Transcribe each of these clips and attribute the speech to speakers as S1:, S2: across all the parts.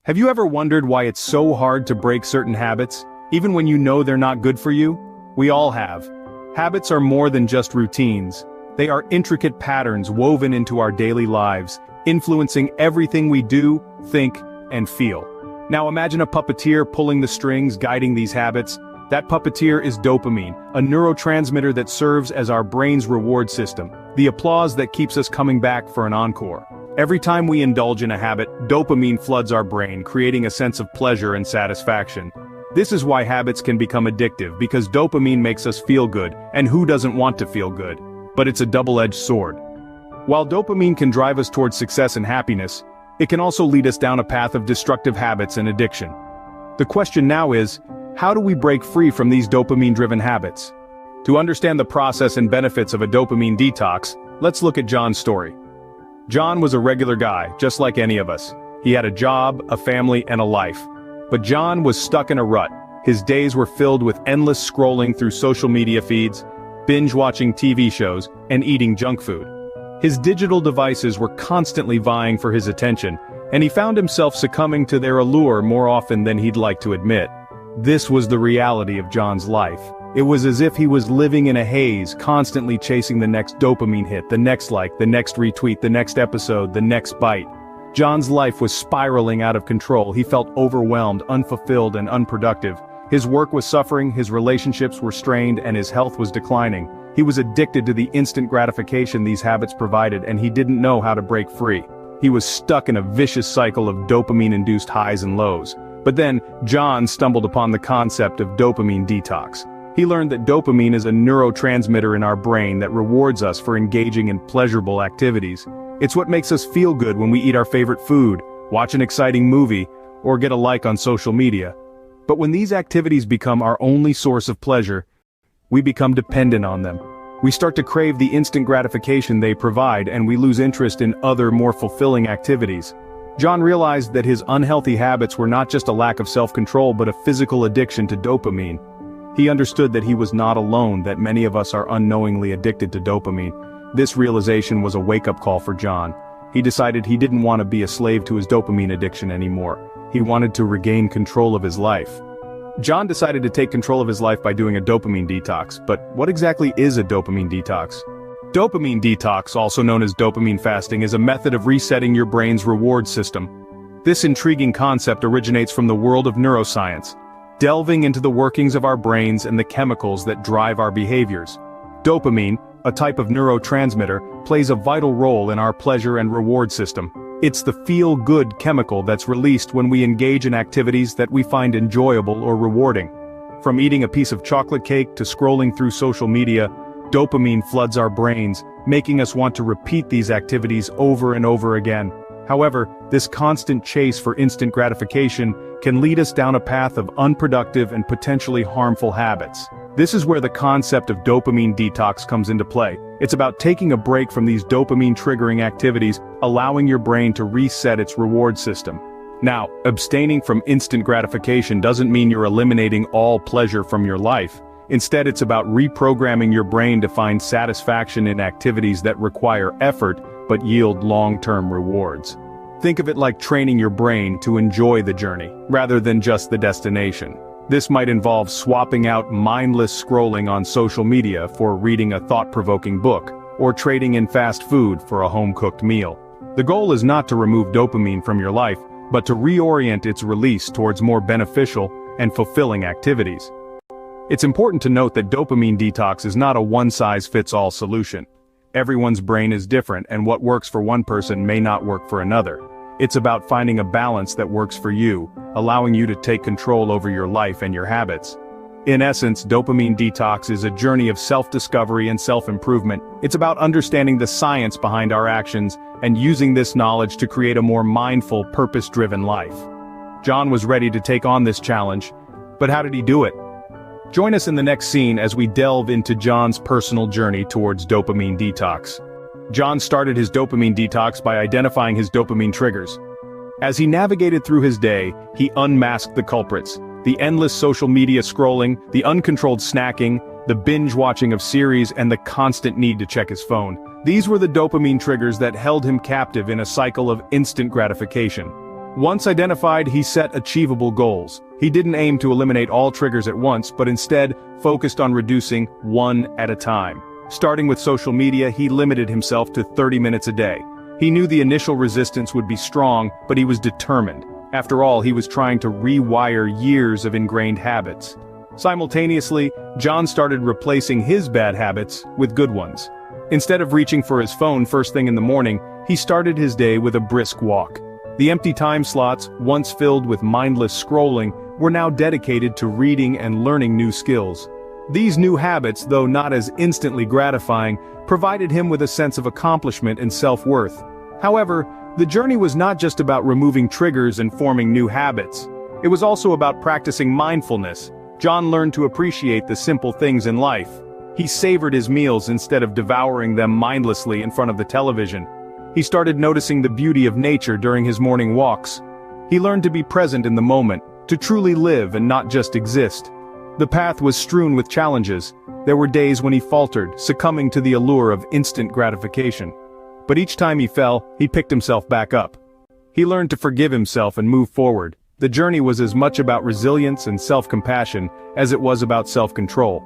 S1: Have you ever wondered why it's so hard to break certain habits, even when you know they're not good for you? We all have. Habits are more than just routines. They are intricate patterns woven into our daily lives, influencing everything we do, think, and feel. Now imagine a puppeteer pulling the strings guiding these habits. That puppeteer is dopamine, a neurotransmitter that serves as our brain's reward system, the applause that keeps us coming back for an encore. Every time we indulge in a habit, dopamine floods our brain, creating a sense of pleasure and satisfaction. This is why habits can become addictive, because dopamine makes us feel good, and who doesn't want to feel good? But it's a double-edged sword. While dopamine can drive us towards success and happiness, it can also lead us down a path of destructive habits and addiction. The question now is, how do we break free from these dopamine-driven habits? To understand the process and benefits of a dopamine detox, let's look at John's story. John was a regular guy, just like any of us. He had a job, a family, and a life. But John was stuck in a rut. His days were filled with endless scrolling through social media feeds, binge-watching TV shows, and eating junk food. His digital devices were constantly vying for his attention, and he found himself succumbing to their allure more often than he'd like to admit. This was the reality of John's life. It was as if he was living in a haze, constantly chasing the next dopamine hit, the next like, the next retweet, the next episode, the next bite. John's life was spiraling out of control. He felt overwhelmed, unfulfilled, and unproductive. His work was suffering, his relationships were strained, and his health was declining. He was addicted to the instant gratification these habits provided, and he didn't know how to break free. He was stuck in a vicious cycle of dopamine-induced highs and lows. But then, John stumbled upon the concept of dopamine detox. He learned that dopamine is a neurotransmitter in our brain that rewards us for engaging in pleasurable activities. It's what makes us feel good when we eat our favorite food, watch an exciting movie, or get a like on social media. But when these activities become our only source of pleasure, we become dependent on them. We start to crave the instant gratification they provide, and we lose interest in other, more fulfilling activities. John realized that his unhealthy habits were not just a lack of self-control but a physical addiction to dopamine. He understood that he was not alone, that many of us are unknowingly addicted to dopamine. This realization was a wake-up call for John. He decided he didn't want to be a slave to his dopamine addiction anymore. He wanted to regain control of his life. John decided to take control of his life by doing a dopamine detox. But what exactly is a dopamine detox? Dopamine detox, also known as dopamine fasting, is a method of resetting your brain's reward system. This intriguing concept originates from the world of neuroscience, delving into the workings of our brains and the chemicals that drive our behaviors. Dopamine, a type of neurotransmitter, plays a vital role in our pleasure and reward system. It's the feel-good chemical that's released when we engage in activities that we find enjoyable or rewarding. From eating a piece of chocolate cake to scrolling through social media, dopamine floods our brains, making us want to repeat these activities over and over again. However, this constant chase for instant gratification can lead us down a path of unproductive and potentially harmful habits. This is where the concept of dopamine detox comes into play. It's about taking a break from these dopamine-triggering activities, allowing your brain to reset its reward system. Now, abstaining from instant gratification doesn't mean you're eliminating all pleasure from your life. Instead, it's about reprogramming your brain to find satisfaction in activities that require effort but yield long-term rewards. Think of it like training your brain to enjoy the journey, rather than just the destination. This might involve swapping out mindless scrolling on social media for reading a thought-provoking book, or trading in fast food for a home-cooked meal. The goal is not to remove dopamine from your life, but to reorient its release towards more beneficial and fulfilling activities. It's important to note that dopamine detox is not a one-size-fits-all solution. Everyone's brain is different, and what works for one person may not work for another. It's about finding a balance that works for you, allowing you to take control over your life and your habits. In essence, dopamine detox is a journey of self-discovery and self-improvement. It's about understanding the science behind our actions and using this knowledge to create a more mindful, purpose-driven life. John was ready to take on this challenge, but how did he do it? Join us in the next scene as we delve into John's personal journey towards dopamine detox. John started his dopamine detox by identifying his dopamine triggers. As he navigated through his day, he unmasked the culprits: the endless social media scrolling, the uncontrolled snacking, the binge-watching of series, and the constant need to check his phone. These were the dopamine triggers that held him captive in a cycle of instant gratification. Once identified, he set achievable goals. He didn't aim to eliminate all triggers at once, but instead focused on reducing one at a time. Starting with social media, he limited himself to 30 minutes a day. He knew the initial resistance would be strong, but he was determined. After all, he was trying to rewire years of ingrained habits. Simultaneously, John started replacing his bad habits with good ones. Instead of reaching for his phone first thing in the morning, he started his day with a brisk walk. The empty time slots, once filled with mindless scrolling, were now dedicated to reading and learning new skills. These new habits, though not as instantly gratifying, provided him with a sense of accomplishment and self-worth. However, the journey was not just about removing triggers and forming new habits. It was also about practicing mindfulness. John learned to appreciate the simple things in life. He savored his meals instead of devouring them mindlessly in front of the television. He started noticing the beauty of nature during his morning walks. He learned to be present in the moment, to truly live and not just exist. The path was strewn with challenges. There were days when he faltered, succumbing to the allure of instant gratification. But each time he fell, he picked himself back up. He learned to forgive himself and move forward. The journey was as much about resilience and self-compassion as it was about self-control.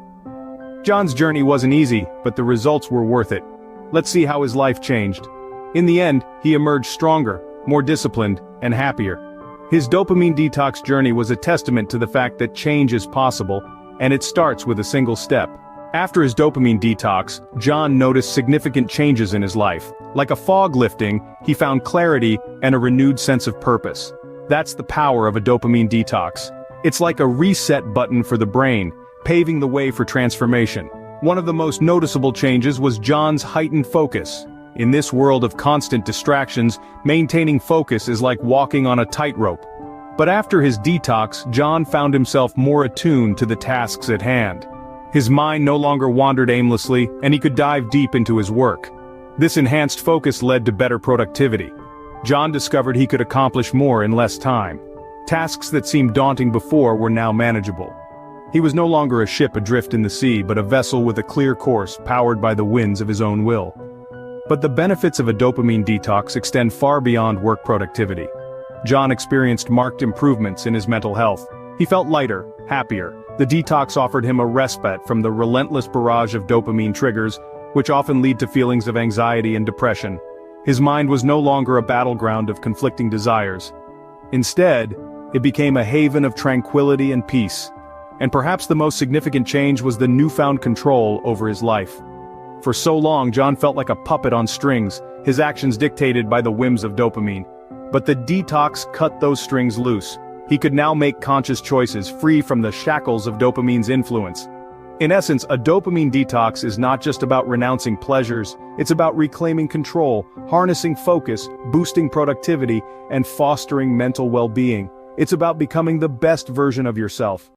S1: John's journey wasn't easy, but the results were worth it. Let's see how his life changed. In the end, he emerged stronger, more disciplined, and happier. His dopamine detox journey was a testament to the fact that change is possible, and it starts with a single step. After his dopamine detox, John noticed significant changes in his life. Like a fog lifting, he found clarity and a renewed sense of purpose. That's the power of a dopamine detox. It's like a reset button for the brain, paving the way for transformation. One of the most noticeable changes was John's heightened focus. In this world of constant distractions, maintaining focus is like walking on a tightrope. But after his detox, John found himself more attuned to the tasks at hand. His mind no longer wandered aimlessly, and he could dive deep into his work. This enhanced focus led to better productivity. John discovered he could accomplish more in less time. Tasks that seemed daunting before were now manageable. He was no longer a ship adrift in the sea, but a vessel with a clear course powered by the winds of his own will. But the benefits of a dopamine detox extend far beyond work productivity. John experienced marked improvements in his mental health. He felt lighter, happier. The detox offered him a respite from the relentless barrage of dopamine triggers, which often lead to feelings of anxiety and depression. His mind was no longer a battleground of conflicting desires. Instead, it became a haven of tranquility and peace. And perhaps the most significant change was the newfound control over his life. For so long, John felt like a puppet on strings, his actions dictated by the whims of dopamine. But the detox cut those strings loose. He could now make conscious choices, free from the shackles of dopamine's influence. In essence, a dopamine detox is not just about renouncing pleasures, it's about reclaiming control, harnessing focus, boosting productivity, and fostering mental well-being. It's about becoming the best version of yourself.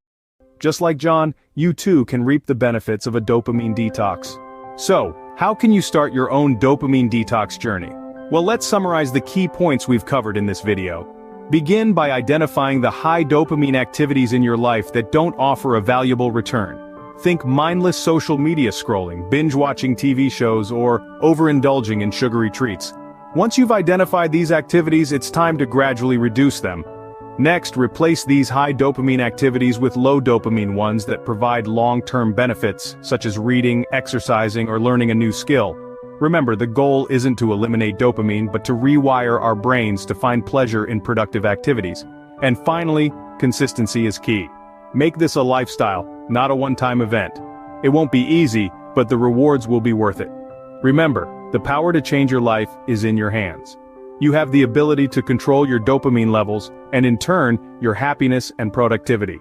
S1: Just like John, you too can reap the benefits of a dopamine detox. So, how can you start your own dopamine detox journey? Well, let's summarize the key points we've covered in this video. Begin by identifying the high dopamine activities in your life that don't offer a valuable return. Think mindless social media scrolling, binge-watching TV shows, or overindulging in sugary treats. Once you've identified these activities, it's time to gradually reduce them. Next, replace these high dopamine activities with low dopamine ones that provide long-term benefits, such as reading, exercising, or learning a new skill. Remember, the goal isn't to eliminate dopamine, but to rewire our brains to find pleasure in productive activities. And finally, consistency is key. Make this a lifestyle, not a one-time event. It won't be easy, but the rewards will be worth it. Remember, the power to change your life is in your hands. You have the ability to control your dopamine levels, and in turn, your happiness and productivity.